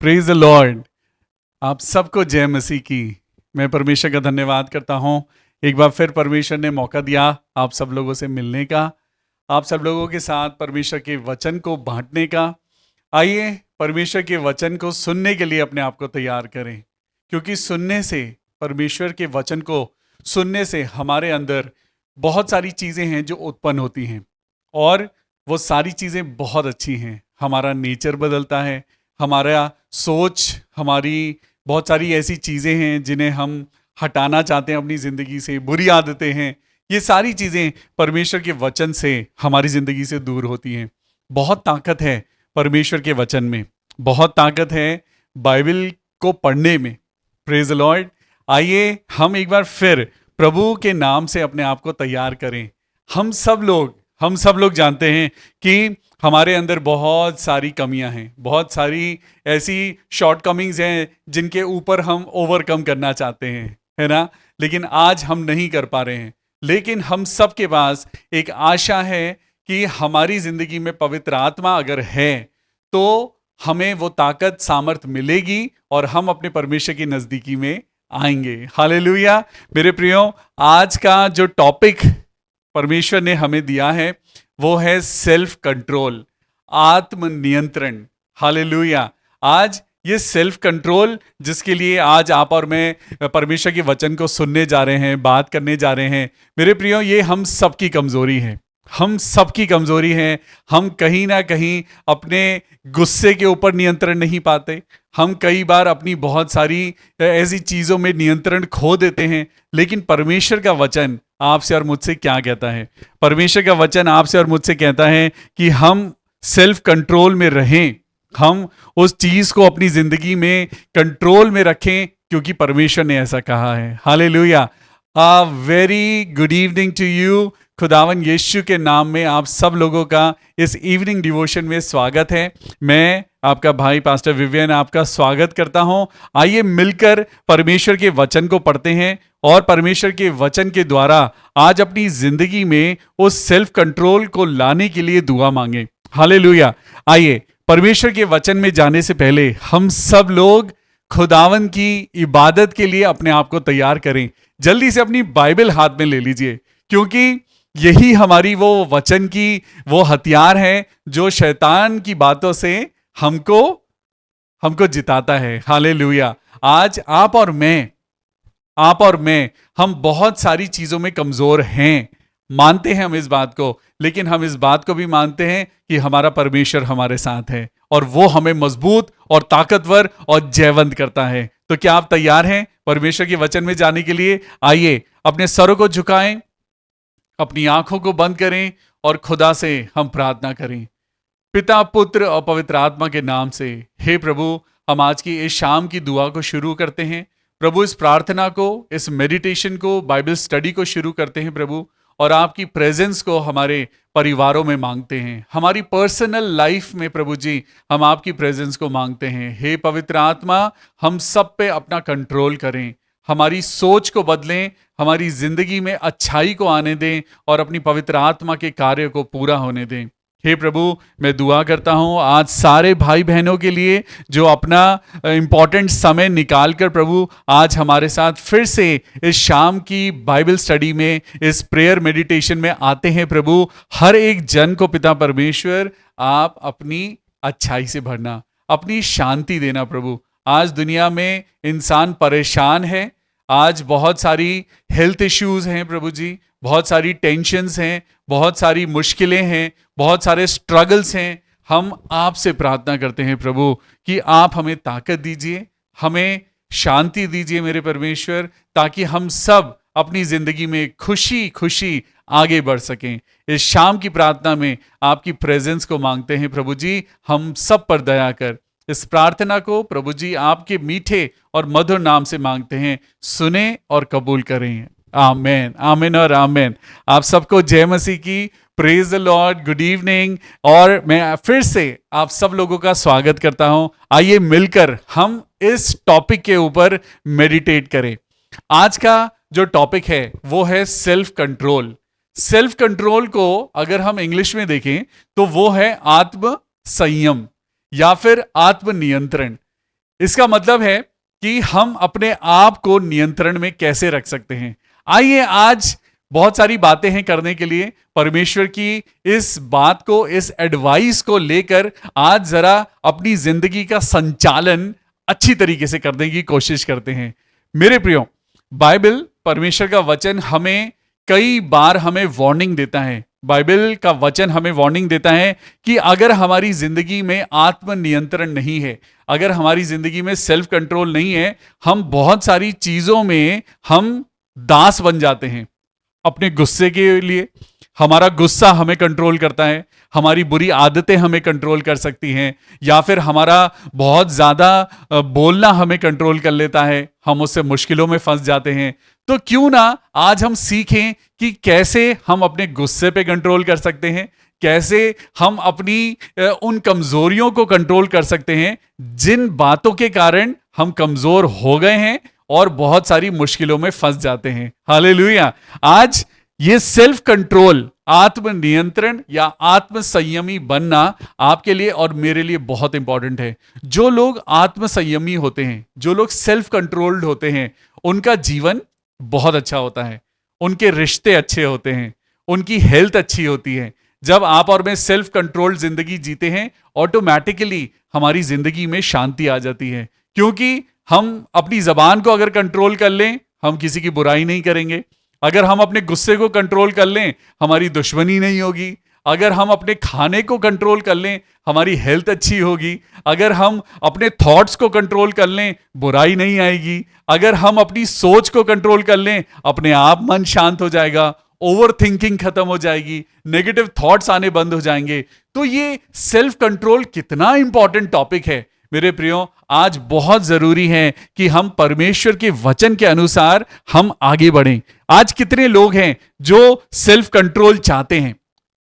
Praise the Lord. आप सबको जय मसीह की। मैं परमेश्वर का धन्यवाद करता हूँ। एक बार फिर परमेश्वर ने मौका दिया आप सब लोगों से मिलने का, आप सब लोगों के साथ परमेश्वर के वचन को बांटने का। आइए परमेश्वर के वचन को सुनने के लिए अपने आप को तैयार करें, क्योंकि सुनने से, परमेश्वर के वचन को सुनने से हमारे अंदर बहुत सारी चीज़ें हैं जो उत्पन्न होती हैं, और वो सारी चीज़ें बहुत अच्छी हैं। हमारा नेचर बदलता है, हमारा सोच, हमारी बहुत सारी ऐसी चीज़ें हैं जिन्हें हम हटाना चाहते हैं अपनी ज़िंदगी से, बुरी आदतें हैं, ये सारी चीज़ें परमेश्वर के वचन से हमारी ज़िंदगी से दूर होती हैं। बहुत ताकत है परमेश्वर के वचन में, बहुत ताकत है बाइबल को पढ़ने में। Praise the Lord. आइए हम एक बार फिर प्रभु के नाम से अपने आप को तैयार करें। हम सब लोग जानते हैं कि हमारे अंदर बहुत सारी कमियां हैं, बहुत सारी ऐसी शॉर्टकमिंग्स हैं जिनके ऊपर हम ओवरकम करना चाहते हैं, है ना। लेकिन आज हम नहीं कर पा रहे हैं। लेकिन हम सब के पास एक आशा है कि हमारी जिंदगी में पवित्र आत्मा अगर है तो हमें वो ताकत सामर्थ मिलेगी और हम अपने परमेश्वर की नजदीकी में आएंगे। हालेलुया। मेरे प्रियो, आज का जो टॉपिक परमेश्वर ने हमें दिया है वो है सेल्फ कंट्रोल, आत्मनियंत्रण। हालेलुया। आज ये सेल्फ कंट्रोल जिसके लिए आज आप और मैं परमेश्वर के वचन को सुनने जा रहे हैं, बात करने जा रहे हैं, मेरे प्रियो, ये हम सबकी कमजोरी है। हम सबकी कमजोरी है। हम कहीं ना कहीं अपने गुस्से के ऊपर नियंत्रण नहीं पाते। हम कई बार अपनी बहुत सारी ऐसी चीज़ों में नियंत्रण खो देते हैं। लेकिन परमेश्वर का वचन आपसे और मुझसे क्या कहता है? परमेश्वर का वचन आपसे और मुझसे कहता है कि हम सेल्फ कंट्रोल में रहें, हम उस चीज़ को अपनी ज़िंदगी में कंट्रोल में रखें, क्योंकि परमेश्वर ने ऐसा कहा है। Hallelujah. A very good evening to you. खुदावन यीशु के नाम में आप सब लोगों का इस इवनिंग डिवोशन में स्वागत है। मैं आपका भाई पास्टर विवियन आपका स्वागत करता हूं। आइए मिलकर परमेश्वर के वचन को पढ़ते हैं और परमेश्वर के वचन के द्वारा आज अपनी जिंदगी में उस सेल्फ कंट्रोल को लाने के लिए दुआ मांगे। हालेलुया। आइए परमेश्वर के वचन में जाने से पहले हम सब लोग खुदावन की इबादत के लिए अपने आप को तैयार करें। जल्दी से अपनी बाइबल हाथ में ले लीजिए, क्योंकि यही हमारी वो वचन की वो हथियार है जो शैतान की बातों से हमको जिताता है। हालेलुया। आज आप और मैं हम बहुत सारी चीजों में कमजोर हैं, मानते हैं हम इस बात को। लेकिन हम इस बात को भी मानते हैं कि हमारा परमेश्वर हमारे साथ है और वो हमें मजबूत और ताकतवर और जयवंत करता है। तो क्या आप तैयार हैं परमेश्वर के वचन में जाने के लिए? आइए अपने सरों को झुकाएं, अपनी आंखों को बंद करें और खुदा से हम प्रार्थना करें। पिता, पुत्र और पवित्र आत्मा के नाम से हे प्रभु, हम आज की इस शाम की दुआ को शुरू करते हैं प्रभु। इस प्रार्थना को, इस मेडिटेशन को, बाइबल स्टडी को शुरू करते हैं प्रभु, और आपकी प्रेजेंस को हमारे परिवारों में मांगते हैं, हमारी पर्सनल लाइफ में प्रभु जी हम आपकी प्रेजेंस को मांगते हैं। हे पवित्र आत्मा, हम सब पे अपना कंट्रोल करें, हमारी सोच को बदलें, हमारी जिंदगी में अच्छाई को आने दें और अपनी पवित्र आत्मा के कार्य को पूरा होने दें। हे प्रभु, मैं दुआ करता हूँ आज सारे भाई बहनों के लिए जो अपना इम्पॉर्टेंट समय निकालकर प्रभु आज हमारे साथ फिर से इस शाम की बाइबल स्टडी में, इस प्रेयर मेडिटेशन में आते हैं प्रभु। हर एक जन को पिता परमेश्वर आप अपनी अच्छाई से भरना, अपनी शांति देना प्रभु। आज दुनिया में इंसान परेशान है, आज बहुत सारी हेल्थ इश्यूज हैं प्रभु जी, बहुत सारी टेंशन्स हैं, बहुत सारी मुश्किलें हैं, बहुत सारे स्ट्रगल्स हैं। हम आपसे प्रार्थना करते हैं प्रभु कि आप हमें ताकत दीजिए, हमें शांति दीजिए मेरे परमेश्वर, ताकि हम सब अपनी जिंदगी में खुशी खुशी आगे बढ़ सकें। इस शाम की प्रार्थना में आपकी प्रेजेंस को मांगते हैं प्रभु जी, हम सब पर दया कर। इस प्रार्थना को प्रभु जी आपके मीठे और मधुर नाम से मांगते हैं, सुने और कबूल करें। आमेन, आमेन और आमेन। आप सबको जय मसीह की। Praise the Lord. Good evening. और मैं फिर से आप सब लोगों का स्वागत करता हूं। आइए मिलकर हम इस टॉपिक के ऊपर मेडिटेट करें। आज का जो टॉपिक है वो है सेल्फ कंट्रोल। सेल्फ कंट्रोल को अगर हम इंग्लिश में देखें तो वो है आत्म संयम या फिर आत्मनियंत्रण। इसका मतलब है कि हम अपने आप को नियंत्रण में कैसे रख सकते हैं। आइए आज बहुत सारी बातें हैं करने के लिए, परमेश्वर की इस बात को, इस एडवाइस को लेकर आज जरा अपनी जिंदगी का संचालन अच्छी तरीके से करने की कोशिश करते हैं। मेरे प्रियो, बाइबल, परमेश्वर का वचन हमें कई बार हमें वार्निंग देता है। बाइबल का वचन हमें वार्निंग देता है कि अगर हमारी जिंदगी में आत्मनियंत्रण नहीं है, अगर हमारी जिंदगी में सेल्फ कंट्रोल नहीं है, हम बहुत सारी चीजों में हम दास बन जाते हैं। अपने गुस्से के लिए, हमारा गुस्सा हमें कंट्रोल करता है, हमारी बुरी आदतें हमें कंट्रोल कर सकती हैं, या फिर हमारा बहुत ज्यादा बोलना हमें कंट्रोल कर लेता है, हम उससे मुश्किलों में फंस जाते हैं। तो क्यों ना आज हम सीखें कि कैसे हम अपने गुस्से पे कंट्रोल कर सकते हैं, कैसे हम अपनी उन कमजोरियों को कंट्रोल कर सकते हैं जिन बातों के कारण हम कमजोर हो गए हैं और बहुत सारी मुश्किलों में फंस जाते हैं। हालेलुया। आज ये सेल्फ कंट्रोल, आत्मनियंत्रण या आत्म संयमी बनना आपके लिए और मेरे लिए बहुत इंपॉर्टेंट है। जो लोग आत्म संयमी होते हैं, जो लोग सेल्फ कंट्रोल्ड होते हैं, उनका जीवन बहुत अच्छा होता है, उनके रिश्ते अच्छे होते हैं, उनकी हेल्थ अच्छी होती है। जब आप और मैं सेल्फ कंट्रोल्ड जिंदगी जीते हैं, ऑटोमेटिकली हमारी जिंदगी में शांति आ जाती है, क्योंकि हम अपनी जबान को अगर कंट्रोल कर लें, हम किसी की बुराई नहीं करेंगे। अगर हम अपने गुस्से को कंट्रोल कर लें, हमारी दुश्मनी नहीं होगी। अगर हम अपने खाने को कंट्रोल कर लें, हमारी हेल्थ अच्छी होगी। अगर हम अपने थॉट्स को कंट्रोल कर लें, बुराई नहीं आएगी। अगर हम अपनी सोच को कंट्रोल कर लें, अपने आप मन शांत हो जाएगा, ओवर थिंकिंग खत्म हो जाएगी, नेगेटिव थॉट्स आने बंद हो जाएंगे। तो ये सेल्फ कंट्रोल कितना इंपॉर्टेंट टॉपिक है मेरे प्रियो। आज बहुत जरूरी है कि हम परमेश्वर के वचन के अनुसार हम आगे बढ़ें। आज कितने लोग हैं जो सेल्फ कंट्रोल चाहते हैं?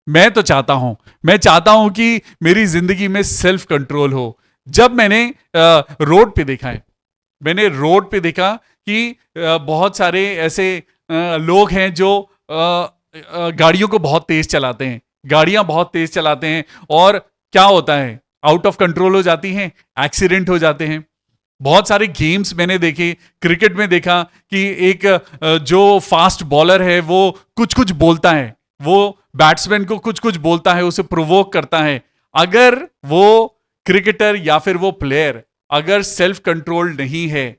मैं तो चाहता हूं, मैं चाहता हूं कि मेरी जिंदगी में सेल्फ कंट्रोल हो। जब मैंने रोड पे देखा है, मैंने रोड पे देखा कि बहुत सारे ऐसे लोग हैं जो गाड़ियों को बहुत तेज चलाते हैं, गाड़ियां बहुत तेज चलाते हैं, और क्या होता है, आउट ऑफ कंट्रोल हो जाती हैं, एक्सीडेंट हो जाते हैं। बहुत सारे गेम्स मैंने देखे, क्रिकेट में देखा कि एक जो फास्ट बॉलर है वो कुछ कुछ बोलता है, वो बैट्समैन को कुछ कुछ बोलता है, उसे प्रोवोक करता है। अगर वो क्रिकेटर या फिर वो प्लेयर अगर सेल्फ कंट्रोल नहीं है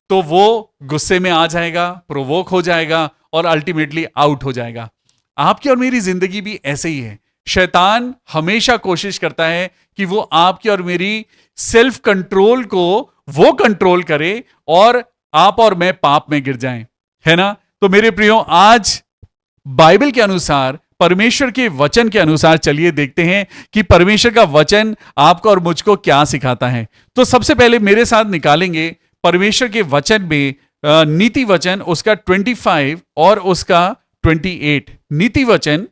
तो वो गुस्से में आ जाएगा, प्रोवोक हो जाएगा और अल्टीमेटली आउट हो जाएगा। आपकी और मेरी जिंदगी भी ऐसे ही है। शैतान हमेशा कोशिश करता है कि वो आपकी और मेरी सेल्फ कंट्रोल को वो कंट्रोल करे और आप और मैं पाप में गिर जाएं, है ना। तो मेरे प्रियो, आज बाइबल के अनुसार, परमेश्वर के वचन के अनुसार चलिए देखते हैं कि परमेश्वर का वचन आपको और मुझको क्या सिखाता है। तो सबसे पहले मेरे साथ निकालेंगे परमेश्वर के वचन में नीति वचन, उसका 25 और उसका 28। नीति वचन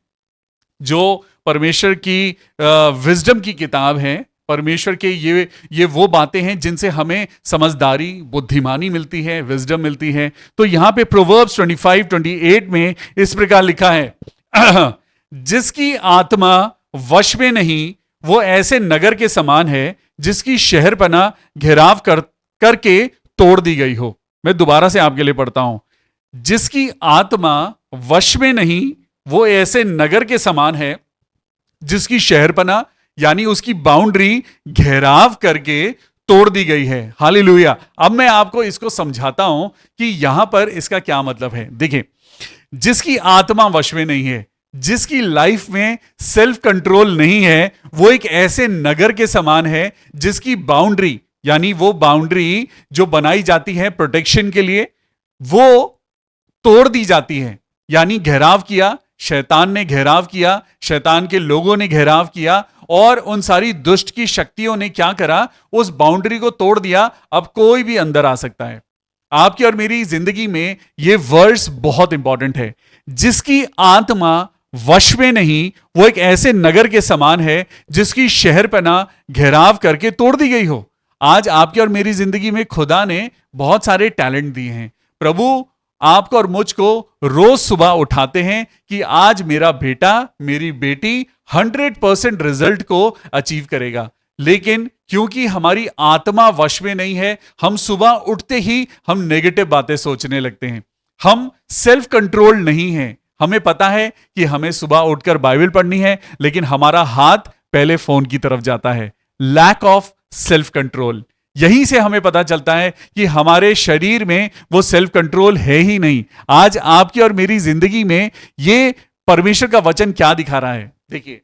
जो परमेश्वर की विजडम की किताब है, परमेश्वर के ये वो बातें हैं जिनसे हमें समझदारी, बुद्धिमानी मिलती है, विजडम मिलती है। तो यहां पे प्रोवर्ब्स 25-28 में इस प्रकार लिखा है, जिसकी आत्मा वश में नहीं, वो ऐसे नगर के समान है जिसकी शहरपना घेराव करके तोड़ दी गई हो। मैं दोबारा से आपके लिए पढ़ता हूं, जिसकी आत्मा वश में नहीं, वो ऐसे नगर के समान है जिसकी शहरपना यानी उसकी बाउंड्री घेराव करके तोड़ दी गई है। हालेलुया। अब मैं आपको इसको समझाता हूं कि यहां पर इसका क्या मतलब है। देखिए, जिसकी आत्मा वश में नहीं है, जिसकी लाइफ में सेल्फ कंट्रोल नहीं है, वो एक ऐसे नगर के समान है जिसकी बाउंड्री यानी वो बाउंड्री जो बनाई जाती है प्रोटेक्शन के लिए, वो तोड़ दी जाती है। यानी घेराव किया, शैतान ने घेराव किया, शैतान के लोगों ने घेराव किया, और उन सारी दुष्ट की शक्तियों ने क्या करा, उस बाउंड्री को तोड़ दिया। अब कोई भी अंदर आ सकता है। आपकी और मेरी जिंदगी में यह वर्स बहुत इंपॉर्टेंट है। जिसकी आत्मा वश में नहीं, वो एक ऐसे नगर के समान है जिसकी शहरपना घेराव करके तोड़ दी गई हो। आज आपकी और मेरी जिंदगी में खुदा ने बहुत सारे टैलेंट दिए हैं। प्रभु आपको और मुझको रोज सुबह उठाते हैं कि आज मेरा बेटा, मेरी बेटी 100% रिजल्ट को अचीव करेगा। लेकिन क्योंकि हमारी आत्मा वश में नहीं है, हम सुबह उठते ही हम नेगेटिव बातें सोचने लगते हैं। हम सेल्फ कंट्रोल नहीं है। हमें पता है कि हमें सुबह उठकर बाइबल पढ़नी है, लेकिन हमारा हाथ पहले फोन की तरफ जाता है। Lack of self control. यहीं से हमें पता चलता है कि हमारे शरीर में वो सेल्फ कंट्रोल है ही नहीं। आज आपकी और मेरी जिंदगी में ये परमेश्वर का वचन क्या दिखा रहा है? देखिए,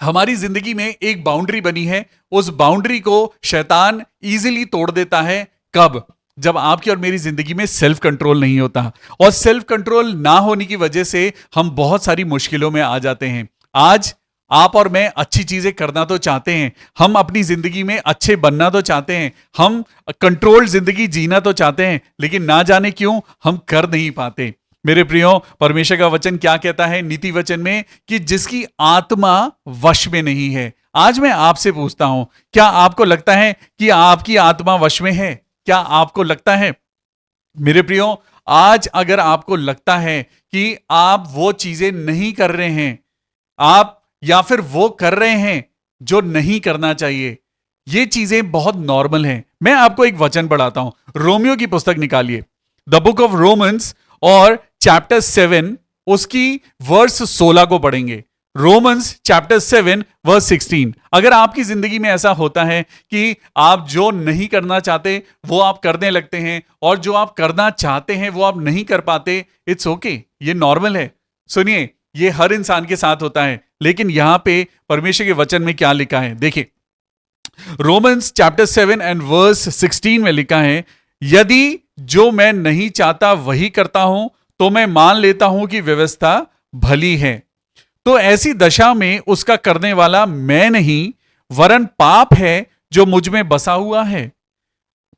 हमारी जिंदगी में एक बाउंड्री बनी है, उस बाउंड्री को शैतान इजीली तोड़ देता है। कब? जब आपकी और मेरी जिंदगी में सेल्फ कंट्रोल नहीं होता, और सेल्फ कंट्रोल ना होने की वजह से हम बहुत सारी मुश्किलों में आ जाते हैं। आज आप और मैं अच्छी चीजें करना तो चाहते हैं, हम अपनी जिंदगी में अच्छे बनना तो चाहते हैं, हम कंट्रोल जिंदगी जीना तो चाहते हैं, लेकिन ना जाने क्यों हम कर नहीं पाते। मेरे प्रियो, परमेश्वर का वचन क्या कहता है नीति वचन में? कि जिसकी आत्मा वश में नहीं है। आज मैं आपसे पूछता हूं, क्या आपको लगता है कि आपकी आत्मा वश में है? क्या आपको लगता है? मेरे प्रियो, आज अगर आपको लगता है कि आप वो चीजें नहीं कर रहे हैं, आप या फिर वो कर रहे हैं जो नहीं करना चाहिए, ये चीजें बहुत नॉर्मल हैं। मैं आपको एक वचन पढ़ाता हूं। रोमियो की पुस्तक निकालिए, द बुक ऑफ रोमन्स, और चैप्टर 7 उसकी वर्स 16 को पढ़ेंगे। Romans chapter 7 verse 16। अगर आपकी जिंदगी में ऐसा होता है कि आप जो नहीं करना चाहते वो आप करने लगते हैं, और जो आप करना चाहते हैं वो आप नहीं कर पाते, इट्स ओके, ये नॉर्मल है। सुनिए, ये हर इंसान के साथ होता है, लेकिन यहां पे परमेश्वर के वचन में क्या लिखा है? देखिए, रोमन्स चैप्टर 7 एंड वर्स 16 में लिखा है, यदि जो मैं नहीं चाहता वही करता हूं, तो मैं मान लेता हूं कि व्यवस्था भली है। तो ऐसी दशा में उसका करने वाला मैं नहीं, वरन पाप है जो मुझ में बसा हुआ है।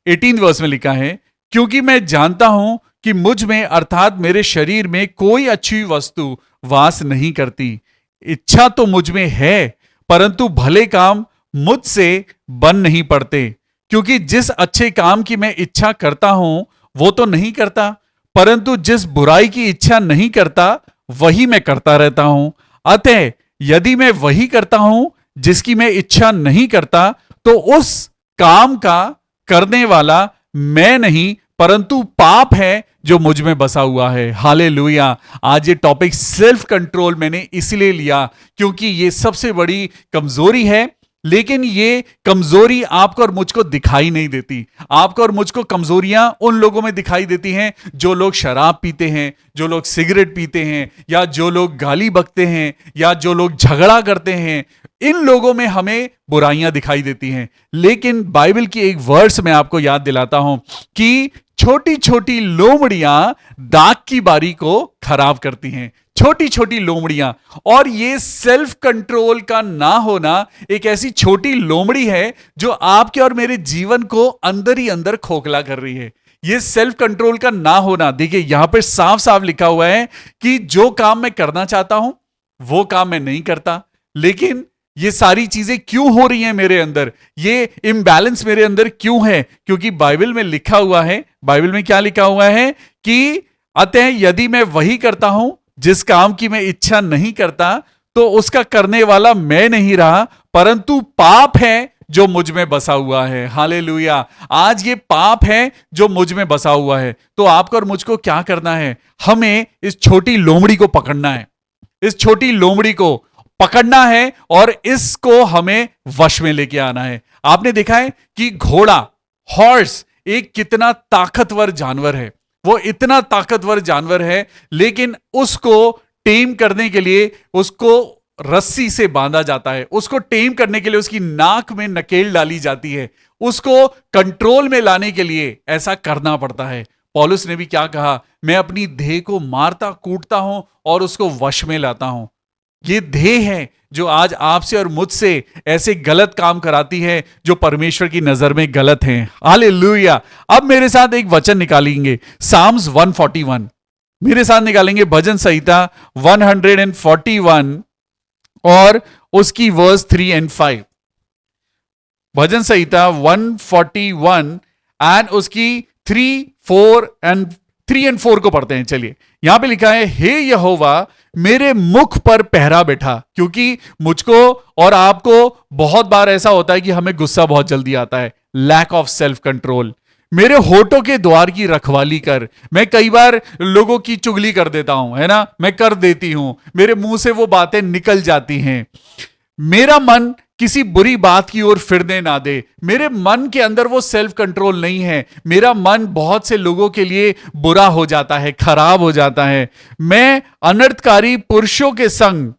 18 वर्स में लिखा है, क्योंकि मैं जानता हूं कि मुझ में अर्थात मेरे शरीर में कोई अच्छी वस्तु वास नहीं करती। इच्छा तो मुझ में है, परंतु भले काम मुझसे बन नहीं पड़ते। क्योंकि जिस अच्छे काम की मैं इच्छा करता हूं वो तो नहीं करता, परंतु जिस बुराई की इच्छा नहीं करता वही मैं करता रहता हूं। अतः यदि मैं वही करता हूं जिसकी मैं इच्छा नहीं करता, तो उस काम का करने वाला मैं नहीं, परंतु पाप है जो मुझ में बसा हुआ है। हालेलुया। आज ये टॉपिक सेल्फ कंट्रोल मैंने इसलिए लिया क्योंकि ये सबसे बड़ी कमजोरी है, लेकिन ये कमजोरी आपको और मुझको दिखाई नहीं देती। आपको और मुझको कमजोरियां उन लोगों में दिखाई देती हैं जो लोग शराब पीते हैं, जो लोग सिगरेट पीते हैं, या जो लोग गाली बकते हैं, या जो लोग झगड़ा करते हैं। इन लोगों में हमें बुराइयां दिखाई देती हैं। लेकिन बाइबल की एक वर्स मैं आपको याद दिलाता हूं कि छोटी छोटी लोमड़ियां दाग की बारी को खराब करती हैं। छोटी छोटी लोमड़ियां। और ये सेल्फ कंट्रोल का ना होना एक ऐसी छोटी लोमड़ी है जो आपके और मेरे जीवन को अंदर ही अंदर खोखला कर रही है। ये सेल्फ कंट्रोल का ना होना, देखिए यहां पर साफ साफ लिखा हुआ है कि जो काम मैं करना चाहता हूं वो काम मैं नहीं करता। लेकिन ये सारी चीजें क्यों हो रही हैं मेरे अंदर? ये इम्बैलेंस मेरे अंदर क्यों है? क्योंकि बाइबल में लिखा हुआ है, बाइबल में क्या लिखा हुआ है कि अतः यदि मैं वही करता हूं जिस काम की मैं इच्छा नहीं करता, तो उसका करने वाला मैं नहीं रहा, परंतु पाप है जो मुझ में बसा हुआ है। हालेलुया। आज ये पाप है जो मुझ में बसा हुआ है। तो आपको और मुझको क्या करना है? हमें इस छोटी लोमड़ी को पकड़ना है। इस छोटी लोमड़ी को पकड़ना है और इसको हमें वश में लेके आना है। आपने देखा है कि घोड़ा, हॉर्स, एक कितना ताकतवर जानवर है। वो इतना ताकतवर जानवर है, लेकिन उसको टेम करने के लिए उसको रस्सी से बांधा जाता है। उसको टेम करने के लिए उसकी नाक में नकेल डाली जाती है। उसको कंट्रोल में लाने के लिए ऐसा करना पड़ता है। पौलुस ने भी क्या कहा? मैं अपनी देह को मारता कूटता हूं और उसको वश में लाता हूं। ये देह है जो आज आपसे और मुझसे ऐसे गलत काम कराती है जो परमेश्वर की नजर में गलत हैं। हालेलुया। अब मेरे साथ एक वचन निकालेंगे, साम्स 141। मेरे साथ निकालेंगे भजन संहिता 141 और उसकी वर्स 3 और 5। भजन संहिता 141 एंड उसकी 3, 4 एंड 3 और 4 को पढ़ते हैं। चलिए, यहां पे लिखा है, हे यहोवा मेरे मुख पर पहरा बैठा। क्योंकि मुझको और आपको बहुत बार ऐसा होता है कि हमें गुस्सा बहुत जल्दी आता है, लैक ऑफ सेल्फ कंट्रोल। मेरे होठों के द्वार की रखवाली कर। मैं कई बार लोगों की चुगली कर देता हूं, है ना, मैं कर देती हूं, मेरे मुंह से वो बातें निकल जाती हैं। मेरा मन किसी बुरी बात की ओर फिरने ना दे। मेरे मन के अंदर वो सेल्फ कंट्रोल नहीं है। मेरा मन बहुत से लोगों के लिए बुरा हो जाता है, खराब हो जाता है। मैं अनर्थकारी पुरुषों के संग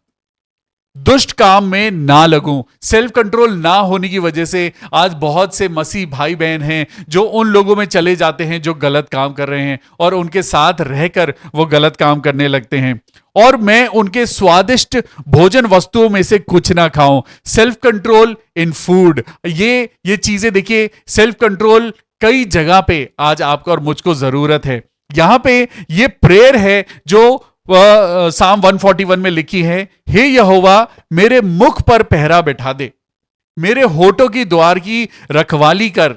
दुष्ट काम में ना लगूं। सेल्फ कंट्रोल ना होने की वजह से आज बहुत से मसीह भाई बहन हैं जो उन लोगों में चले जाते हैं जो गलत काम कर रहे हैं, और उनके साथ रहकर वो गलत काम करने लगते हैं। और मैं उनके स्वादिष्ट भोजन वस्तुओं में से कुछ ना खाऊं। सेल्फ कंट्रोल इन फूड, ये चीजें देखिए, सेल्फ कंट्रोल कई जगह पे आज आपको और मुझको जरूरत है। यहां पे ये प्रेयर है जो साम 141 में लिखी है, हे यहोवा मेरे मुख पर पहरा बैठा दे, मेरे होठों की द्वार की रखवाली कर।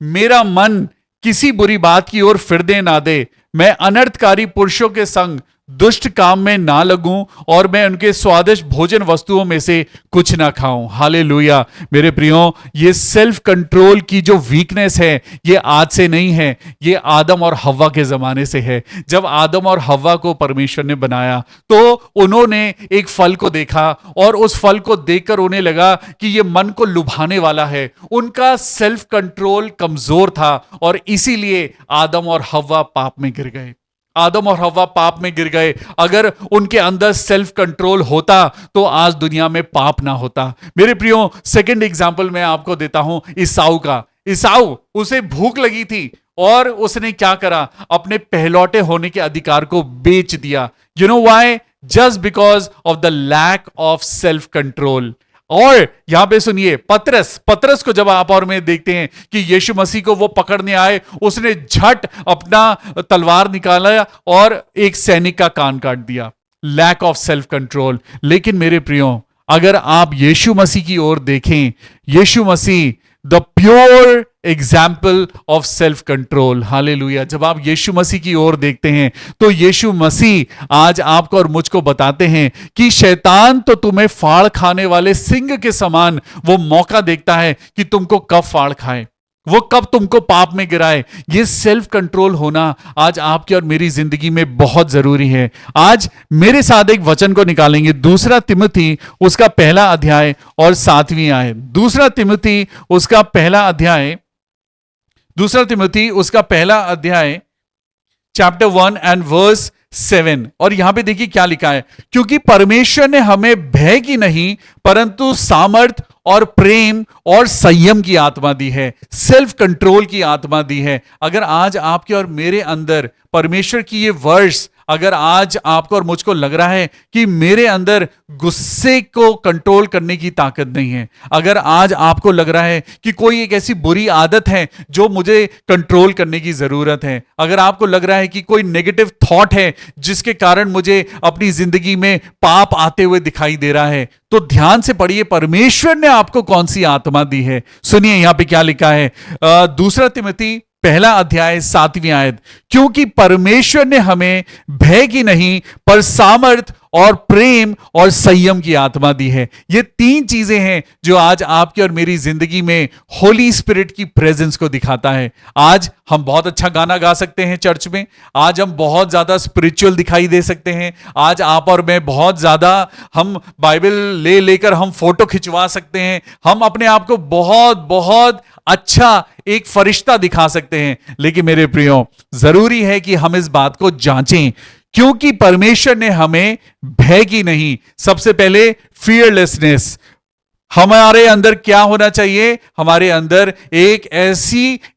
मेरा मन किसी बुरी बात की ओर फिरने ना दे। मैं अनर्थकारी पुरुषों के संग दुष्ट काम में ना लगूं, और मैं उनके स्वादिष्ट भोजन वस्तुओं में से कुछ ना खाऊं। हालेलुया। मेरे प्रियो, ये सेल्फ कंट्रोल की जो वीकनेस है, ये आज से नहीं है, ये आदम और हव्वा के जमाने से है। जब आदम और हव्वा को परमेश्वर ने बनाया तो उन्होंने एक फल को देखा, और उस फल को देखकर उन्हें लगा कि ये मन को लुभाने वाला है। उनका सेल्फ कंट्रोल कमजोर था, और इसीलिए आदम और हव्वा पाप में गिर गए। आदम और हव्वा पाप में गिर गए। अगर उनके अंदर सेल्फ कंट्रोल होता तो आज दुनिया में पाप ना होता। मेरे प्रियो, सेकंड एग्जांपल मैं आपको देता हूं ईसाऊ का। ईसाऊ, उसे भूख लगी थी और उसने क्या करा, अपने पहलौटे होने के अधिकार को बेच दिया। You know why? Just because of the lack of self control. और यहां पे सुनिए, पतरस को जब आप और मैं देखते हैं कि यीशु मसीह को वो पकड़ने आए, उसने झट अपना तलवार निकाला और एक सैनिक का कान काट दिया। Lack of self control. लेकिन मेरे प्रियो, अगर आप यीशु मसीह की ओर देखें, Yeshu Masih the pure example of self control. Hallelujah. जब आप यीशु मसीह की ओर देखते हैं तो यीशु मसीह आज आपको और मुझको बताते हैं कि शैतान तो तुम्हें फाड़ खाने वाले सिंह के समान वो मौका देखता है कि तुमको कब फाड़ खाए, वो कब तुमको पाप में गिराए। ये सेल्फ कंट्रोल होना आज आपकी और मेरी जिंदगी में बहुत जरूरी है। आज मेरे साथ एक वचन को निकालेंगे, दूसरा तिमुथी उसका पहला अध्याय और 7वीं आयत। दूसरा तिमुथी उसका पहला अध्याय चैप्टर 1 एंड वर्स 7। और यहां पे देखिए क्या लिखा है, क्योंकि परमेश्वर ने हमें भय की नहीं परंतु सामर्थ और प्रेम और संयम की आत्मा दी है, सेल्फ कंट्रोल की आत्मा दी है। अगर आज आपके और मेरे अंदर परमेश्वर की ये वर्ड्स, अगर आज आपको और मुझको लग रहा है कि मेरे अंदर गुस्से को कंट्रोल करने की ताकत नहीं है, अगर आज आपको लग रहा है कि कोई एक ऐसी बुरी आदत है जो मुझे कंट्रोल करने की जरूरत है, अगर आपको लग रहा है कि कोई नेगेटिव थॉट है जिसके कारण मुझे अपनी जिंदगी में पाप आते हुए दिखाई दे रहा है, तो ध्यान से पढ़िए परमेश्वर ने आपको कौन सी आत्मा दी है। सुनिए यहां पे क्या लिखा है, दूसरा तिमुथी पहला अध्याय 7वीं आयत, क्योंकि परमेश्वर ने हमें भय की नहीं पर सामर्थ और प्रेम और संयम की आत्मा दी है। ये 3 चीजें हैं जो आज आपकी और मेरी जिंदगी में होली स्पिरिट की प्रेजेंस को दिखाता है। आज हम बहुत अच्छा गाना गा सकते हैं चर्च में, आज हम बहुत ज्यादा स्पिरिचुअल दिखाई दे सकते हैं, आज आप और मैं बहुत ज्यादा हम बाइबल लेकर हम फोटो खिंचवा सकते हैं, हम अपने आप को बहुत बहुत अच्छा एक फरिश्ता दिखा सकते हैं। लेकिन मेरे प्रियो, जरूरी है कि हम इस बात को जांचें, क्योंकि परमेश्वर ने हमें भय की नहीं, सबसे पहले फियरलेसनेस। हमारे अंदर क्या होना चाहिए, हमारे अंदर एक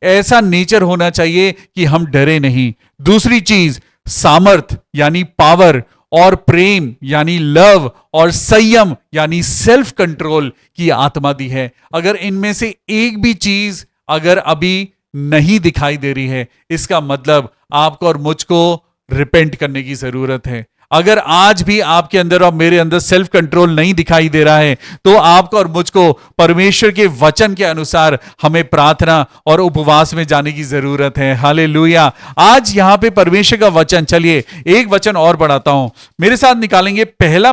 ऐसा नेचर होना चाहिए कि हम डरे नहीं। दूसरी चीज सामर्थ यानी पावर, और प्रेम यानी लव, और संयम यानी सेल्फ कंट्रोल की आत्मा दी है। अगर इनमें से एक भी चीज अगर अभी नहीं दिखाई दे रही है, इसका मतलब आपको और मुझको रिपेंट करने की जरूरत है। अगर आज भी आपके अंदर और मेरे अंदर सेल्फ कंट्रोल नहीं दिखाई दे रहा है, तो आपको और मुझको परमेश्वर के वचन के अनुसार हमें प्रार्थना और उपवास में जाने की जरूरत है। हालेलुया। आज यहां पे परमेश्वर का वचन, चलिए एक वचन और बढ़ाता हूं, मेरे साथ निकालेंगे पहला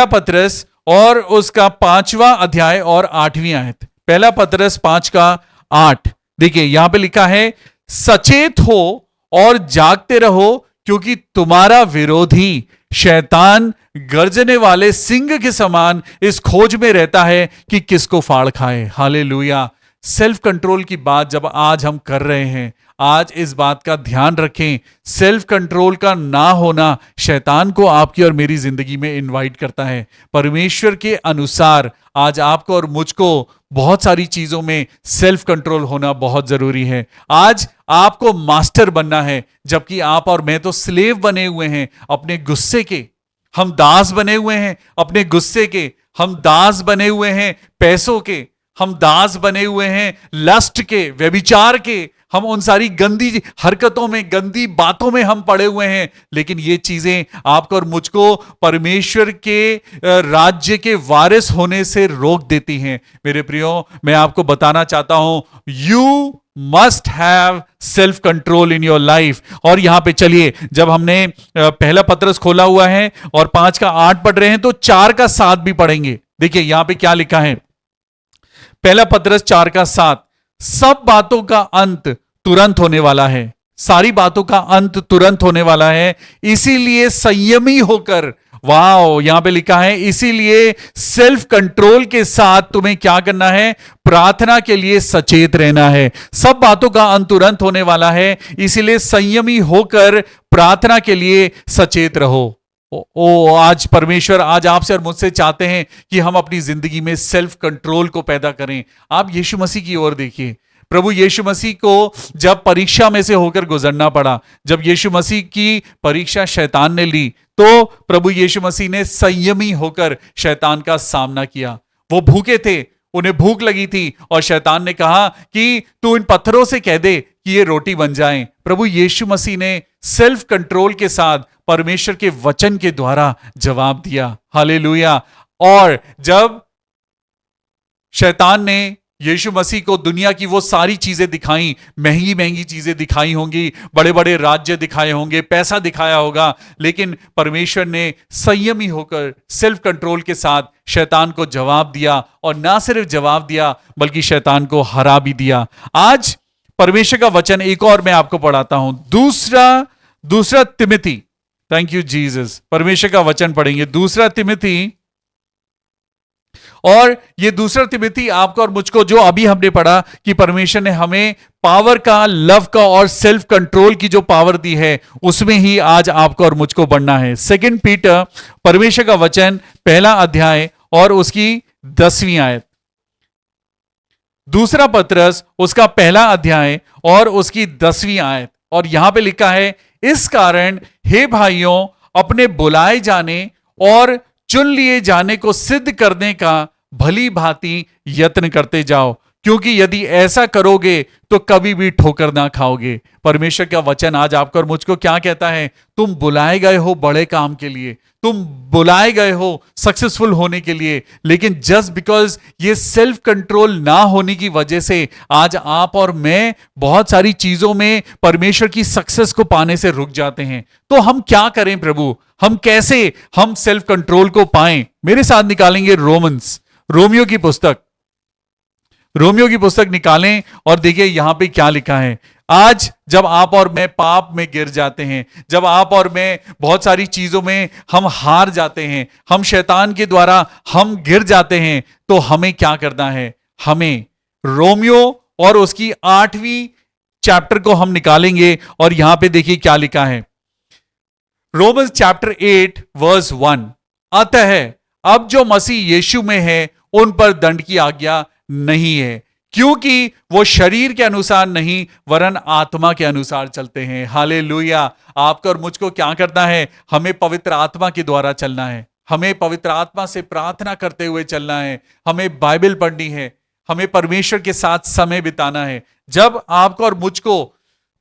पत्रस और उसका 5वां अध्याय और 8वीं आयत। पहला पत्रस 5:8, देखिए यहां पे लिखा है, सचेत हो और जागते रहो, क्योंकि तुम्हारा विरोधी शैतान गर्जने वाले सिंह के समान इस खोज में रहता है कि किसको फाड़ खाए। हालेलुया। सेल्फ कंट्रोल की बात जब आज हम कर रहे हैं, आज इस बात का ध्यान रखें, सेल्फ कंट्रोल का ना होना शैतान को आपकी और मेरी जिंदगी में इनवाइट करता है। परमेश्वर के अनुसार आज आपको और मुझको बहुत सारी चीजों में सेल्फ कंट्रोल होना बहुत जरूरी है। आज आपको मास्टर बनना है, जबकि आप और मैं तो स्लेव बने हुए हैं अपने गुस्से के। हम दास बने हुए हैं अपने गुस्से के, हम दास बने हुए हैं पैसों के, हम दास बने हुए हैं लस्ट के, व्यभिचार के, हम उन सारी गंदी हरकतों में, गंदी बातों में हम पड़े हुए हैं। लेकिन ये चीजें आपको और मुझको परमेश्वर के राज्य के वारिस होने से रोक देती हैं। मेरे प्रियो, मैं आपको बताना चाहता हूं, you must have self control in your life. और यहां पे चलिए, जब हमने पहला पत्रस खोला हुआ है और 5:8 पढ़ रहे हैं, तो 4:7 भी पढ़ेंगे। देखिए यहां पे क्या लिखा है, पहला पत्रस 4:7, सब बातों का अंत तुरंत होने वाला है। सारी बातों का अंत तुरंत होने वाला है, इसीलिए संयमी होकर, वाओ, यहां पे लिखा है, इसीलिए सेल्फ कंट्रोल के साथ तुम्हें क्या करना है, प्रार्थना के लिए सचेत रहना है। सब बातों का अंत तुरंत होने वाला है, इसीलिए संयमी होकर प्रार्थना के लिए सचेत रहो। आज परमेश्वर आज आपसे और मुझसे चाहते हैं कि हम अपनी जिंदगी में सेल्फ कंट्रोल को पैदा करें। आप यीशु मसीह की ओर देखिए। प्रभु यीशु मसीह को जब परीक्षा में से होकर गुजरना पड़ा, जब यीशु मसीह की परीक्षा शैतान ने ली, तो प्रभु यीशु मसीह ने संयमी होकर शैतान का सामना किया। वो भूखे थे, उन्हें भूख लगी थी, और शैतान ने कहा कि तू इन पत्थरों से कह दे कि ये रोटी बन जाएं। प्रभु यीशु मसीह ने सेल्फ कंट्रोल के साथ परमेश्वर के वचन के द्वारा जवाब दिया। हालेलुया। और जब शैतान ने यीशु मसीह को दुनिया की वो सारी चीजें दिखाई, महंगी महंगी चीजें दिखाई होंगी, बड़े बड़े राज्य दिखाए होंगे, पैसा दिखाया होगा, लेकिन परमेश्वर ने संयमी होकर सेल्फ कंट्रोल के साथ शैतान को जवाब दिया, और ना सिर्फ जवाब दिया बल्कि शैतान को हरा भी दिया। आज परमेश्वर का वचन एक और मैं आपको पढ़ाता हूं, दूसरा तिमोथी, थैंक यू जीसस, परमेश्वर का वचन पढ़ेंगे, दूसरा तिमोथी। और ये दूसरा तिमोथी आपको और मुझको, जो अभी हमने पढ़ा कि परमेश्वर ने हमें पावर का, लव का और सेल्फ कंट्रोल की जो पावर दी है, उसमें ही आज आपको और मुझको बढ़ना है। 2 पीटर, परमेश्वर का वचन, पहला अध्याय और उसकी 10वीं आयत। दूसरा पत्रस, उसका पहला अध्याय और उसकी 10वीं आयत। और यहां पे लिखा है, इस कारण हे भाइयों, अपने बुलाए जाने और चुन लिए जाने को सिद्ध करने का भली भांति यत्न करते जाओ, क्योंकि यदि ऐसा करोगे तो कभी भी ठोकर ना खाओगे। परमेश्वर का वचन आज आपको और मुझको क्या कहता है, तुम बुलाए गए हो बड़े काम के लिए, तुम बुलाए गए हो सक्सेसफुल होने के लिए, लेकिन जस्ट बिकॉज ये सेल्फ कंट्रोल ना होने की वजह से आज आप और मैं बहुत सारी चीजों में परमेश्वर की सक्सेस को पाने से रुक जाते हैं। तो हम क्या करें प्रभु, हम कैसे हम सेल्फ कंट्रोल को पाएं? मेरे साथ निकालेंगे रोमियो की पुस्तक निकालें और देखिए यहां पे क्या लिखा है। आज जब आप और मैं पाप में गिर जाते हैं, जब आप और मैं बहुत सारी चीजों में हम हार जाते हैं, हम शैतान के द्वारा हम गिर जाते हैं, तो हमें क्या करना है? हमें रोमियो और उसकी 8वीं चैप्टर को हम निकालेंगे और यहां पे देखिए क्या लिखा है। रोमन्स चैप्टर 8 वर्स 1, अतः अब जो मसीह यीशु में है उन पर दंड की आज्ञा नहीं है, क्योंकि वो शरीर के अनुसार नहीं वरन आत्मा के अनुसार चलते हैं। हालेलुया। आपको और मुझको क्या करना है? हमें पवित्र आत्मा के द्वारा चलना है, हमें पवित्र आत्मा से प्रार्थना करते हुए चलना है, हमें बाइबल पढ़नी है, हमें परमेश्वर के साथ समय बिताना है। जब आपको और मुझको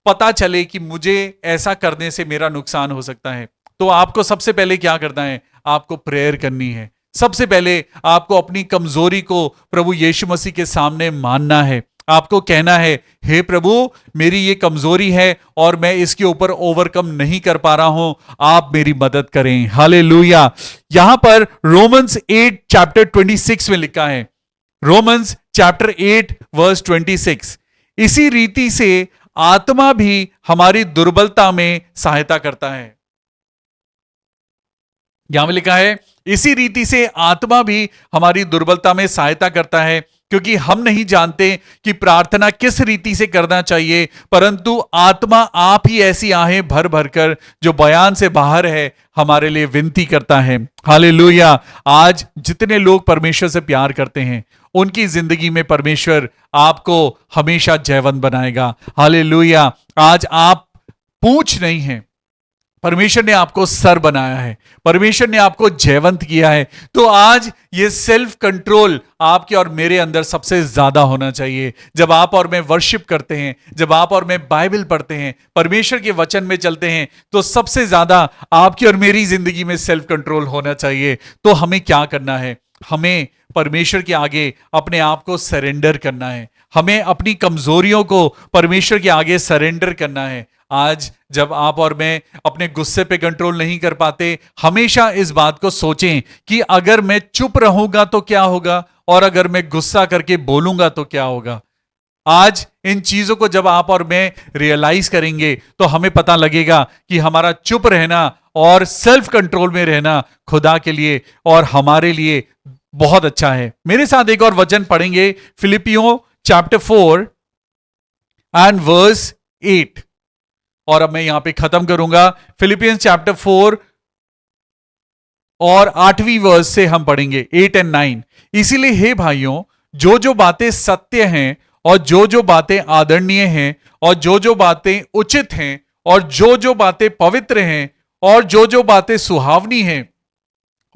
पता चले कि मुझे ऐसा करने से मेरा नुकसान हो सकता है, तो आपको सबसे पहले क्या करना है? आपको प्रेयर करनी है। सबसे पहले आपको अपनी कमजोरी को प्रभु यीशु मसीह के सामने मानना है। आपको कहना है, हे प्रभु, मेरी ये कमजोरी है और मैं इसके ऊपर ओवरकम नहीं कर पा रहा हूं, आप मेरी मदद करें। हालेलुया। यहां पर रोमन्स 8 चैप्टर 26 में लिखा है, रोमन्स चैप्टर 8 वर्स 26, इसी रीति से आत्मा भी हमारी दुर्बलता में सहायता करता है। यहां में लिखा है, इसी रीति से आत्मा भी हमारी दुर्बलता में सहायता करता है, क्योंकि हम नहीं जानते कि प्रार्थना किस रीति से करना चाहिए, परंतु आत्मा आप ही ऐसी आहें भर भर कर जो बयान से बाहर है हमारे लिए विनती करता है। हालेलुया। आज जितने लोग परमेश्वर से प्यार करते हैं उनकी जिंदगी में परमेश्वर आपको हमेशा जयवंत बनाएगा। हालेलुया। आज आप पूंछ नहीं है, परमेश्वर ने आपको सर बनाया है, परमेश्वर ने आपको जयवंत किया है। तो आज ये सेल्फ कंट्रोल आपके और मेरे अंदर सबसे ज्यादा होना चाहिए। जब आप और मैं वर्शिप करते हैं, जब आप और मैं बाइबल पढ़ते हैं, परमेश्वर के वचन में चलते हैं, तो सबसे ज्यादा आपकी और मेरी जिंदगी में सेल्फ कंट्रोल होना चाहिए। तो हमें क्या करना है? हमें परमेश्वर के आगे अपने आप को सरेंडर करना है। हमें अपनी कमजोरियों को परमेश्वर के आगे सरेंडर करना है। आज जब आप और मैं अपने गुस्से पे कंट्रोल नहीं कर पाते, हमेशा इस बात को सोचें कि अगर मैं चुप रहूंगा तो क्या होगा, और अगर मैं गुस्सा करके बोलूंगा तो क्या होगा। आज इन चीजों को जब आप और मैं रियलाइज करेंगे तो हमें पता लगेगा कि हमारा चुप रहना और सेल्फ कंट्रोल में रहना खुदा के लिए और हमारे लिए बहुत अच्छा है। मेरे साथ एक और वचन पढ़ेंगे, फिलिपियों चैप्टर 4 एंड वर्स 8, और अब मैं यहां पे खत्म करूंगा। फिलिपियंस चैप्टर 4 और 8वीं वर्स से हम पढ़ेंगे 8 और 9। इसीलिए हे भाइयों, जो जो बातें सत्य हैं और जो जो बातें आदरणीय हैं और जो जो बातें उचित हैं और जो जो बातें पवित्र हैं और जो जो बातें सुहावनी हैं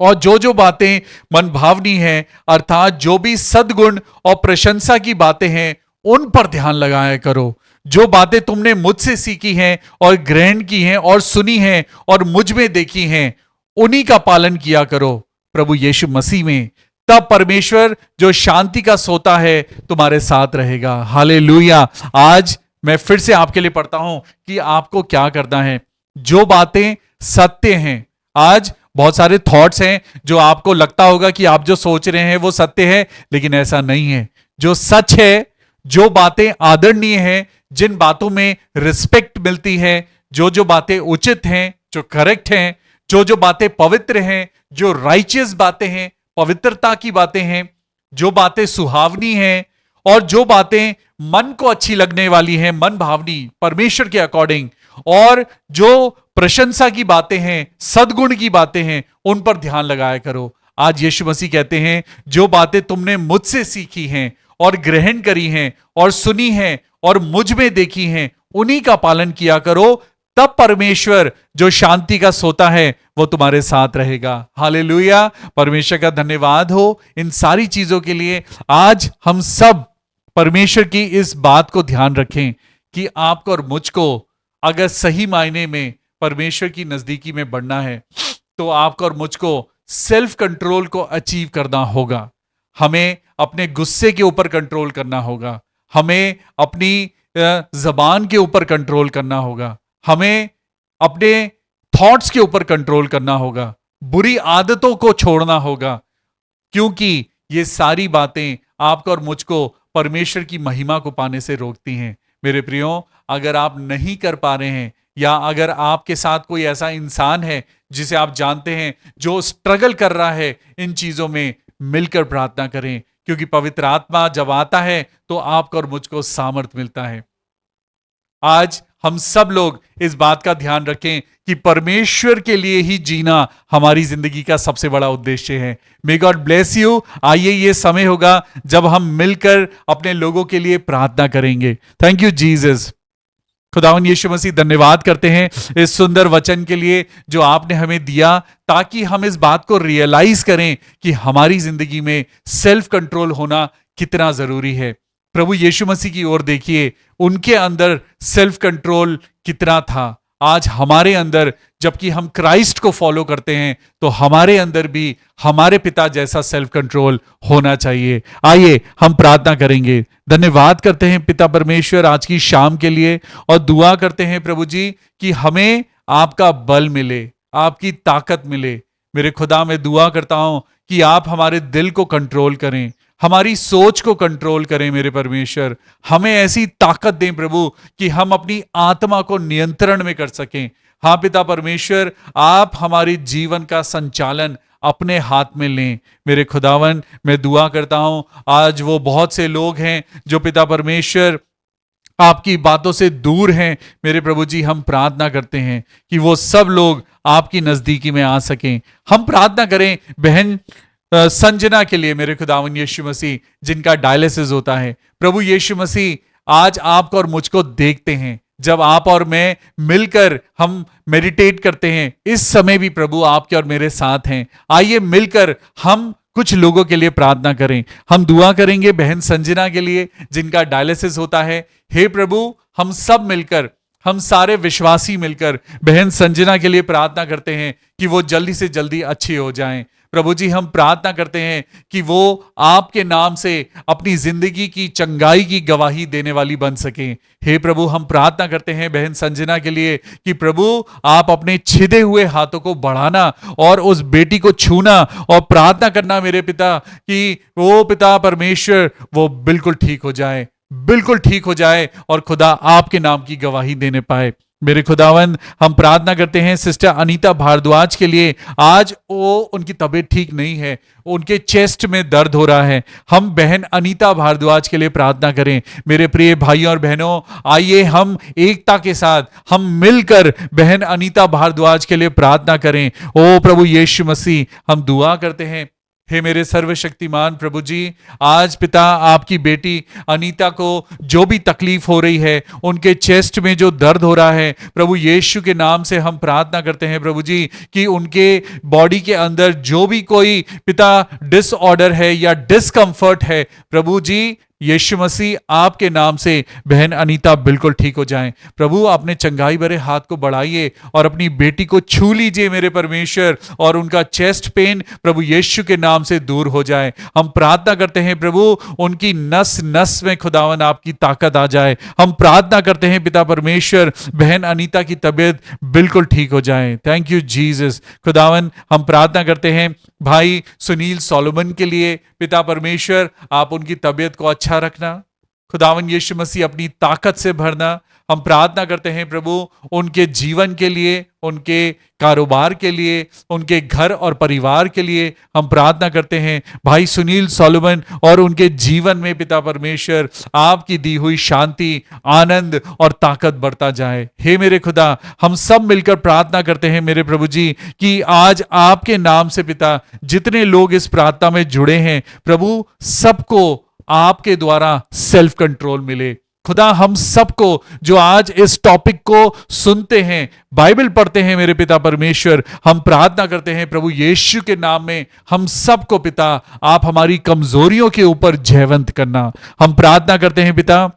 और जो जो बातें मनभावनी हैं, अर्थात जो भी सद्गुण और प्रशंसा की बातें हैं, उन पर ध्यान लगाया करो। जो बातें तुमने मुझसे सीखी हैं और ग्रहण की हैं और सुनी हैं और मुझ में देखी हैं, उन्हीं का पालन किया करो प्रभु यीशु मसीह में। तब परमेश्वर जो शांति का सोता है तुम्हारे साथ रहेगा। हालेलुया। आज मैं फिर से आपके लिए पढ़ता हूं कि आपको क्या करना है। जो बातें सत्य हैं, आज बहुत सारे थॉट्स हैं जो आपको लगता होगा कि आप जो सोच रहे हैं वो सत्य है, लेकिन ऐसा नहीं है। जो सच है, जो बातें आदरणीय हैं, जिन बातों में रिस्पेक्ट मिलती है, जो जो बातें उचित हैं, जो करेक्ट हैं, जो जो बातें पवित्र हैं, जो राइचियस बातें हैं, पवित्रता की बातें हैं, जो बातें सुहावनी हैं और जो बातें मन को अच्छी लगने वाली हैं, मन भावनी परमेश्वर के अकॉर्डिंग, और जो प्रशंसा की बातें हैं, सद्गुण की बातें हैं, उन पर ध्यान लगाया करो। आज यीशु मसीह कहते हैं, जो बातें तुमने मुझसे सीखी हैं और ग्रहण करी हैं और सुनी हैं और मुझ में देखी हैं, उन्हीं का पालन किया करो। तब परमेश्वर जो शांति का सोता है वो तुम्हारे साथ रहेगा। हालेलुया। परमेश्वर का धन्यवाद हो इन सारी चीजों के लिए। आज हम सब परमेश्वर की इस बात को ध्यान रखें कि आपको और मुझको अगर सही मायने में परमेश्वर की नजदीकी में बढ़ना है तो आपको और मुझको सेल्फ कंट्रोल को अचीव करना होगा। हमें अपने गुस्से के ऊपर कंट्रोल करना होगा, हमें अपनी जबान के ऊपर कंट्रोल करना होगा, हमें अपने थॉट्स के ऊपर कंट्रोल करना होगा, बुरी आदतों को छोड़ना होगा, क्योंकि ये सारी बातें आपको और मुझको परमेश्वर की महिमा को पाने से रोकती हैं। मेरे प्रियो, अगर आप नहीं कर पा रहे हैं या अगर आपके साथ कोई ऐसा इंसान है जिसे आप जानते हैं जो स्ट्रगल कर रहा है इन चीजों में, मिलकर प्रार्थना करें, क्योंकि पवित्र आत्मा जब आता है तो आपको और मुझको सामर्थ मिलता है। आज हम सब लोग इस बात का ध्यान रखें कि परमेश्वर के लिए ही जीना हमारी जिंदगी का सबसे बड़ा उद्देश्य है। मे गॉड ब्लेस यू। आइए, ये समय होगा जब हम मिलकर अपने लोगों के लिए प्रार्थना करेंगे। Thank you Jesus. खुदावन यीशु मसीह, धन्यवाद करते हैं इस सुंदर वचन के लिए जो आपने हमें दिया, ताकि हम इस बात को रियलाइज करें कि हमारी जिंदगी में सेल्फ कंट्रोल होना कितना जरूरी है। प्रभु यीशु मसीह की ओर देखिए, उनके अंदर सेल्फ कंट्रोल कितना था। आज हमारे अंदर, जबकि हम क्राइस्ट को फॉलो करते हैं, तो हमारे अंदर भी हमारे पिता जैसा सेल्फ कंट्रोल होना चाहिए। आइए हम प्रार्थना करेंगे। धन्यवाद करते हैं पिता परमेश्वर आज की शाम के लिए, और दुआ करते हैं प्रभु जी कि हमें आपका बल मिले, आपकी ताकत मिले। मेरे खुदा, मैं दुआ करता हूं कि आप हमारे दिल को कंट्रोल करें, हमारी सोच को कंट्रोल करें। मेरे परमेश्वर, हमें ऐसी ताकत दें प्रभु कि हम अपनी आत्मा को नियंत्रण में कर सकें। हाँ पिता परमेश्वर, आप हमारे जीवन का संचालन अपने हाथ में लें। मेरे खुदावन, मैं दुआ करता हूं आज वो बहुत से लोग हैं जो पिता परमेश्वर आपकी बातों से दूर हैं। मेरे प्रभु जी, हम प्रार्थना करते हैं कि वो सब लोग आपकी नजदीकी में आ सकें। हम प्रार्थना करें बहन संजना के लिए, मेरे खुदावन यीशु मसीह, जिनका डायलिसिस होता है। प्रभु यीशु मसीह, आज आपको और मुझको देखते हैं। जब आप और मैं मिलकर हम मेडिटेट करते हैं, इस समय भी प्रभु आपके और मेरे साथ हैं। आइए मिलकर हम कुछ लोगों के लिए प्रार्थना करें। हम दुआ करेंगे बहन संजना के लिए, जिनका डायलिसिस होता है। हे प्रभु, हम सब मिलकर, हम सारे विश्वासी मिलकर बहन संजना के लिए प्रार्थना करते हैं कि वो जल्दी से जल्दी अच्छी हो जाएं। प्रभु जी, हम प्रार्थना करते हैं कि वो आपके नाम से अपनी जिंदगी की चंगाई की गवाही देने वाली बन सकें। हे प्रभु, हम प्रार्थना करते हैं बहन संजना के लिए कि प्रभु आप अपने छिदे हुए हाथों को बढ़ाना और उस बेटी को छूना और प्रार्थना करना मेरे पिता कि वो पिता परमेश्वर वो बिल्कुल ठीक हो जाए, बिल्कुल ठीक हो जाए और खुदा आपके नाम की गवाही देने पाए। मेरे खुदावंद, हम प्रार्थना करते हैं सिस्टर अनीता भारद्वाज के लिए। आज वो उनकी तबीयत ठीक नहीं है, उनके चेस्ट में दर्द हो रहा है। हम बहन अनीता भारद्वाज के लिए प्रार्थना करें। मेरे प्रिय भाइयों और बहनों, आइए हम एकता के साथ हम मिलकर बहन अनीता भारद्वाज के लिए प्रार्थना करें। ओ प्रभु यीशु मसीह, हम दुआ करते हैं। हे मेरे सर्वशक्तिमान प्रभु जी, आज पिता आपकी बेटी अनीता को जो भी तकलीफ हो रही है, उनके चेस्ट में जो दर्द हो रहा है, प्रभु यीशु के नाम से हम प्रार्थना करते हैं प्रभु जी कि उनके बॉडी के अंदर जो भी कोई पिता डिसऑर्डर है या डिस्कंफर्ट है, प्रभु जी यीशु मसीह आपके नाम से बहन अनीता बिल्कुल ठीक हो जाएं। प्रभु अपने चंगाई भरे हाथ को बढ़ाइए और अपनी बेटी को छू लीजिए मेरे परमेश्वर, और उनका चेस्ट पेन प्रभु यीशु के नाम से दूर हो जाए। हम प्रार्थना करते हैं प्रभु उनकी नस नस में खुदावन आपकी ताकत आ जाए। हम प्रार्थना करते हैं पिता परमेश्वर बहन अनीता की तबीयत बिल्कुल ठीक हो जाए। Thank you Jesus. खुदावन, हम प्रार्थना करते हैं भाई सुनील सोलोमन के लिए। पिता परमेश्वर, आप उनकी तबीयत को अच्छा रखना। खुदावन यीशु मसीह अपनी ताकत से भरना। हम प्रार्थना करते हैं प्रभु उनके जीवन के लिए, उनके कारोबार के लिए, उनके घर और परिवार के लिए हम प्रार्थना करते हैं। भाई सुनील सोलोमन और उनके जीवन में पिता परमेश्वर आपकी दी हुई शांति, आनंद और ताकत बढ़ता जाए। हे मेरे खुदा, हम सब मिलकर प्रार्थना करते हैं मेरे प्रभु जी कि आज आपके नाम से पिता जितने लोग इस प्रार्थना में जुड़े हैं, प्रभु सबको आपके द्वारा सेल्फ कंट्रोल मिले। खुदा, हम सबको जो आज इस टॉपिक को सुनते हैं, बाइबल पढ़ते हैं मेरे पिता परमेश्वर, हम प्रार्थना करते हैं प्रभु यीशु के नाम में हम सबको पिता आप हमारी कमजोरियों के ऊपर जयवंत करना। हम प्रार्थना करते हैं पिता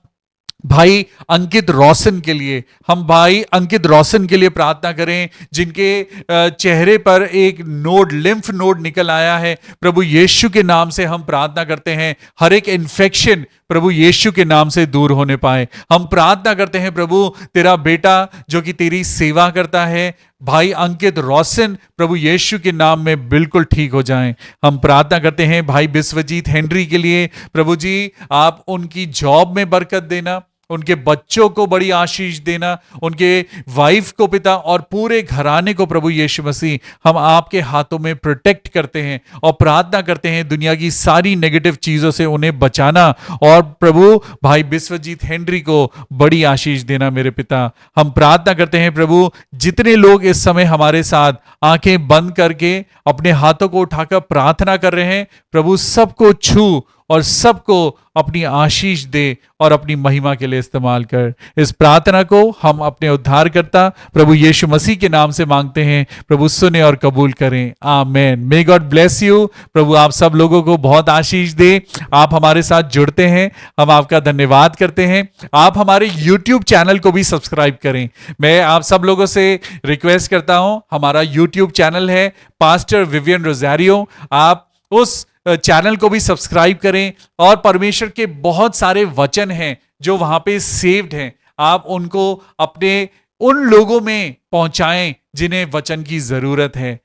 भाई अंकित रोशन के लिए। हम भाई अंकित रोशन के लिए प्रार्थना करें जिनके चेहरे पर एक नोड, लिम्फ नोड निकल आया है। प्रभु यीशु के नाम से हम प्रार्थना करते हैं हर एक इन्फेक्शन प्रभु यीशु के नाम से दूर होने पाए। हम प्रार्थना करते हैं प्रभु तेरा बेटा जो कि तेरी सेवा करता है, भाई अंकित रोशन, प्रभु यीशु के नाम में बिल्कुल ठीक हो जाएं। हम प्रार्थना करते हैं भाई बिस्वजीत हेनरी के लिए। प्रभु जी आप उनकी जॉब में बरकत देना, उनके बच्चों को बड़ी आशीष देना, उनके वाइफ को पिता और पूरे घराने को प्रभु यीशु मसीह हम आपके हाथों में प्रोटेक्ट करते हैं और प्रार्थना करते हैं दुनिया की सारी नेगेटिव चीजों से उन्हें बचाना और प्रभु भाई बिस्वजीत हेनरी को बड़ी आशीष देना मेरे पिता। हम प्रार्थना करते हैं प्रभु जितने लोग इस समय हमारे साथ आंखें बंद करके अपने हाथों को उठाकर प्रार्थना कर रहे हैं, प्रभु सबको छू और सबको अपनी आशीष दे और अपनी महिमा के लिए इस्तेमाल कर। इस प्रार्थना को हम अपने उद्धारकर्ता प्रभु यीशु मसीह के नाम से मांगते हैं। प्रभु सुने और कबूल करें, amen. May God bless you. प्रभु आप सब लोगों को बहुत आशीष दे। आप हमारे साथ जुड़ते हैं, हम आपका धन्यवाद करते हैं। आप हमारे YouTube चैनल को भी सब्सक्राइब करें। मैं आप सब लोगों से रिक्वेस्ट करता हूं, हमारा YouTube चैनल है पास्टर विवियन रोज़ारियो। आप उस चैनल को भी सब्सक्राइब करें और परमेश्वर के बहुत सारे वचन हैं जो वहां पे सेव्ड हैं, आप उनको अपने उन लोगों में पहुंचाएं जिन्हें वचन की जरूरत है।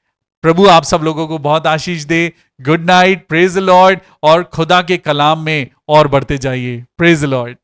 प्रभु आप सब लोगों को बहुत आशीष दे। Good night, praise the Lord, और खुदा के कलाम में और बढ़ते जाइए। Praise the Lord.